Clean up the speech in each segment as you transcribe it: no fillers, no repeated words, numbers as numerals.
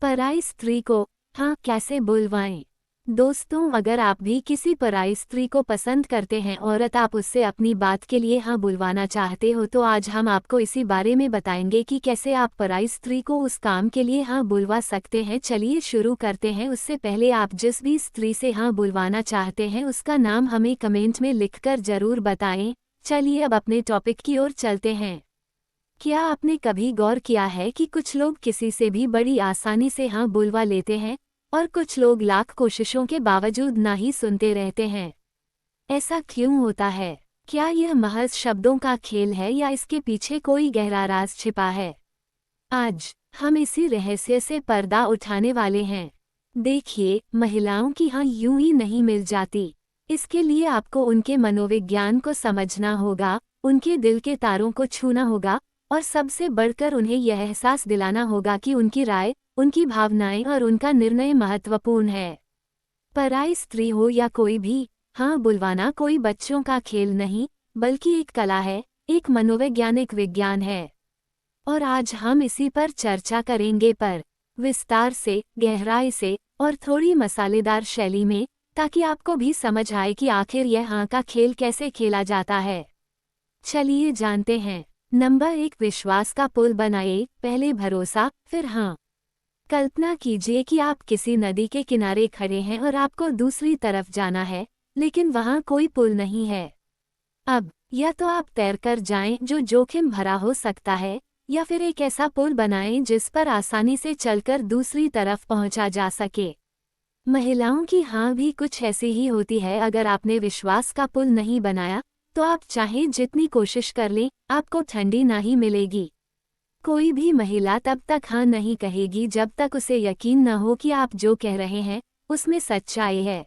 पराई स्त्री को हाँ कैसे बुलवाएं। दोस्तों, अगर आप भी किसी पराई स्त्री को पसंद करते हैं औरत आप उससे अपनी बात के लिए हाँ बुलवाना चाहते हो, तो आज हम आपको इसी बारे में बताएंगे कि कैसे आप पराई स्त्री को उस काम के लिए हाँ बुलवा सकते हैं। चलिए शुरू करते हैं। उससे पहले आप जिस भी स्त्री से हाँ बुलवाना चाहते हैं उसका नाम हमें कमेंट में लिखकर जरूर बताएं। चलिए अब अपने टॉपिक की ओर चलते हैं। क्या आपने कभी गौर किया है कि कुछ लोग किसी से भी बड़ी आसानी से हाँ बुलवा लेते हैं और कुछ लोग लाख कोशिशों के बावजूद ना ही सुनते रहते हैं? ऐसा क्यों होता है? क्या यह महज शब्दों का खेल है या इसके पीछे कोई गहरा राज छिपा है? आज हम इसी रहस्य से पर्दा उठाने वाले हैं। देखिए, महिलाओं की हाँ यूं ही नहीं मिल जाती। इसके लिए आपको उनके मनोविज्ञान को समझना होगा, उनके दिल के तारों को छूना होगा और सबसे बढ़कर उन्हें यह एहसास दिलाना होगा कि उनकी राय, उनकी भावनाएं और उनका निर्णय महत्वपूर्ण है। पराई स्त्री हो या कोई भी, हाँ बुलवाना कोई बच्चों का खेल नहीं, बल्कि एक कला है, एक मनोवैज्ञानिक विज्ञान है। और आज हम इसी पर चर्चा करेंगे, पर विस्तार से, गहराई से और थोड़ी मसालेदार शैली में, ताकि आपको भी समझ आए कि आखिर यह हाँ का खेल कैसे खेला जाता है। चलिए जानते हैं। नंबर 1, विश्वास का पुल बनाइए। पहले भरोसा, फिर हाँ। कल्पना कीजिए कि आप किसी नदी के किनारे खड़े हैं और आपको दूसरी तरफ जाना है, लेकिन वहाँ कोई पुल नहीं है। अब या तो आप तैरकर जाएं, जो जोखिम भरा हो सकता है, या फिर एक ऐसा पुल बनाएं जिस पर आसानी से चलकर दूसरी तरफ पहुंचा जा सके। महिलाओं की हाँ भी कुछ ऐसी ही होती है। अगर आपने विश्वास का पुल नहीं बनाया तो आप चाहे जितनी कोशिश कर लें, आपको ठंडी ना ही मिलेगी। कोई भी महिला तब तक हाँ नहीं कहेगी जब तक उसे यकीन न हो कि आप जो कह रहे हैं उसमें सच्चाई है।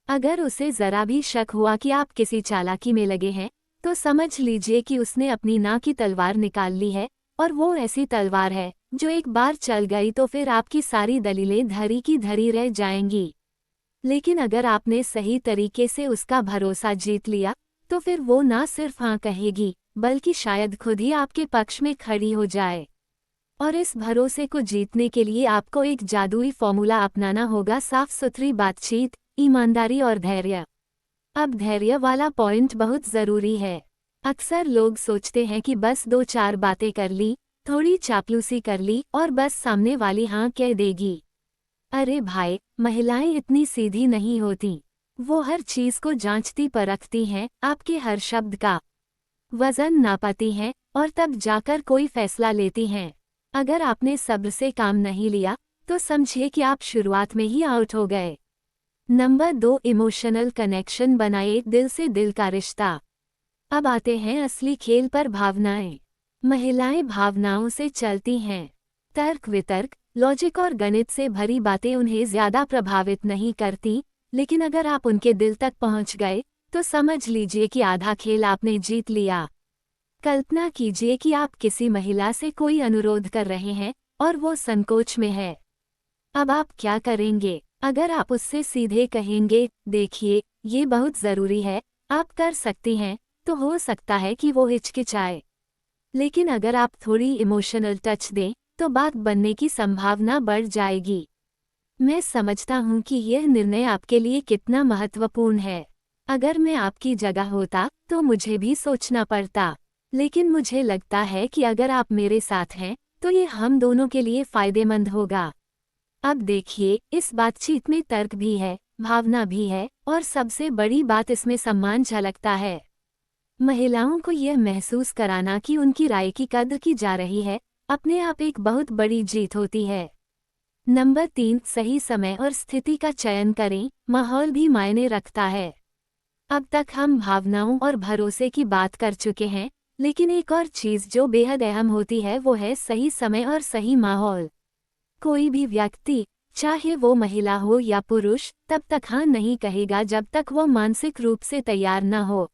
अगर उसे जरा भी शक हुआ कि आप किसी चालाकी में लगे हैं, तो समझ लीजिए कि उसने अपनी नाक की तलवार निकाल ली है, और वो ऐसी तलवार है जो एक बार चल गई तो फिर आपकी सारी दलीलें धरी की धरी रह जाएंगी। लेकिन अगर आपने सही तरीके से उसका भरोसा जीत लिया, तो फिर वो ना सिर्फ हाँ कहेगी, बल्कि शायद खुद ही आपके पक्ष में खड़ी हो जाए। और इस भरोसे को जीतने के लिए आपको एक जादुई फॉर्मूला अपनाना होगा: साफ सुथरी बातचीत, ईमानदारी और धैर्य। अब धैर्य वाला पॉइंट बहुत ज़रूरी है। अक्सर लोग सोचते हैं कि बस 2-4 बातें कर ली, थोड़ी चापलूसी कर ली और बस सामने वाली हाँ कह देगी। अरे भाई, महिलाएं इतनी सीधी नहीं होती। वो हर चीज़ को जांचती परखती हैं, आपके हर शब्द का वजन नापती हैं और तब जाकर कोई फैसला लेती हैं। अगर आपने सब्र से काम नहीं लिया, तो समझिए कि आप शुरुआत में ही आउट हो गए। नंबर 2, इमोशनल कनेक्शन बनाइए। दिल से दिल का रिश्ता। अब आते हैं असली खेल पर, भावनाएं। महिलाएं भावनाओं से चलती हैं। तर्क वितर्क, लॉजिक और गणित से भरी बातें उन्हें ज्यादा प्रभावित नहीं करती, लेकिन अगर आप उनके दिल तक पहुंच गए तो समझ लीजिए कि आधा खेल आपने जीत लिया। कल्पना कीजिए कि आप किसी महिला से कोई अनुरोध कर रहे हैं और वो संकोच में है। अब आप क्या करेंगे? अगर आप उससे सीधे कहेंगे, देखिए ये बहुत ज़रूरी है, आप कर सकती हैं, तो हो सकता है कि वो हिचकिचाए। लेकिन अगर आप थोड़ी इमोशनल टच दें तो बात बनने की संभावना बढ़ जाएगी। मैं समझता हूँ कि यह निर्णय आपके लिए कितना महत्वपूर्ण है। अगर मैं आपकी जगह होता तो मुझे भी सोचना पड़ता, लेकिन मुझे लगता है कि अगर आप मेरे साथ हैं तो ये हम दोनों के लिए फ़ायदेमंद होगा। अब देखिए, इस बातचीत में तर्क भी है, भावना भी है और सबसे बड़ी बात, इसमें सम्मान झलकता है। महिलाओं को यह महसूस कराना कि उनकी राय की कद्र की जा रही है, अपने आप एक बहुत बड़ी जीत होती है। नंबर 3, सही समय और स्थिति का चयन करें। माहौल भी मायने रखता है। अब तक हम भावनाओं और भरोसे की बात कर चुके हैं, लेकिन एक और चीज़ जो बेहद अहम होती है वो है सही समय और सही माहौल। कोई भी व्यक्ति, चाहे वो महिला हो या पुरुष, तब तक हाँ नहीं कहेगा जब तक वो मानसिक रूप से तैयार न हो।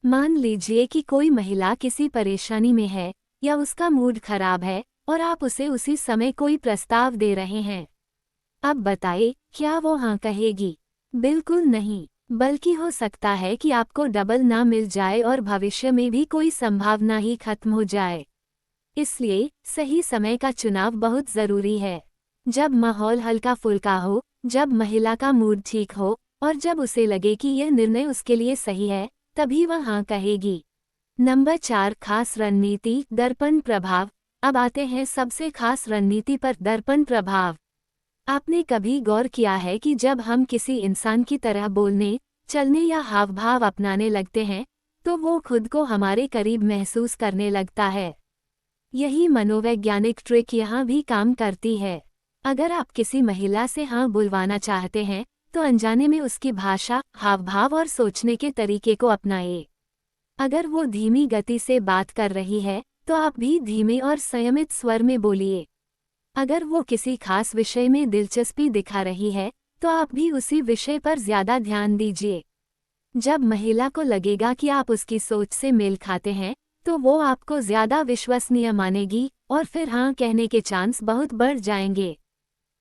मान लीजिए कि कोई महिला किसी परेशानी में है या उसका मूड खराब है और आप उसे उसी समय कोई प्रस्ताव दे रहे हैं। अब बताइए, क्या वो हाँ कहेगी? बिल्कुल नहीं, बल्कि हो सकता है कि आपको डबल ना मिल जाए और भविष्य में भी कोई संभावना ही खत्म हो जाए। इसलिए सही समय का चुनाव बहुत ज़रूरी है। जब माहौल हल्का फुल्का हो, जब महिला का मूड ठीक हो और जब उसे लगे कि यह निर्णय उसके लिए सही है, तभी वह हाँ कहेगी। नंबर 4, खास रणनीति, दर्पण प्रभाव। अब आते हैं सबसे खास रणनीति पर, दर्पण प्रभाव। आपने कभी गौर किया है कि जब हम किसी इंसान की तरह बोलने, चलने या हाव भाव अपनाने लगते हैं, तो वो खुद को हमारे करीब महसूस करने लगता है। यही मनोवैज्ञानिक ट्रिक यहाँ भी काम करती है। अगर आप किसी महिला से हाँ बुलवाना चाहते हैं, तो अनजाने में उसकी भाषा, हाव भाव और सोचने के तरीके को अपनाएं। अगर वो धीमी गति से बात कर रही है, तो आप भी धीमे और संयमित स्वर में बोलिए। अगर वो किसी खास विषय में दिलचस्पी दिखा रही है, तो आप भी उसी विषय पर ज्यादा ध्यान दीजिए। जब महिला को लगेगा कि आप उसकी सोच से मेल खाते हैं, तो वो आपको ज्यादा विश्वसनीय मानेगी और फिर हाँ कहने के चांस बहुत बढ़ जाएंगे।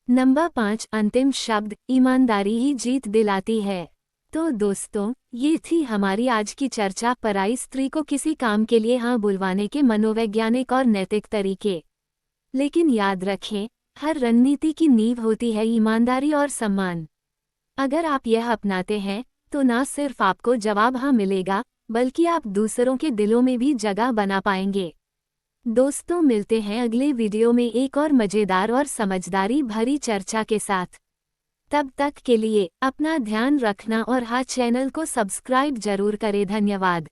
नंबर 5, अंतिम शब्द, ईमानदारी ही जीत दिलाती है। तो दोस्तों, ये थी हमारी आज की चर्चा, पराई स्त्री को किसी काम के लिए हाँ बुलवाने के मनोवैज्ञानिक और नैतिक तरीके। लेकिन याद रखें, हर रणनीति की नींव होती है ईमानदारी और सम्मान। अगर आप यह अपनाते हैं, तो ना सिर्फ आपको जवाब हाँ मिलेगा, बल्कि आप दूसरों के दिलों में भी जगह बना पाएंगे। दोस्तों, मिलते हैं अगले वीडियो में एक और मजेदार और समझदारी भरी चर्चा के साथ। तब तक के लिए अपना ध्यान रखना और हाँ चैनल को सब्सक्राइब जरूर करें। धन्यवाद।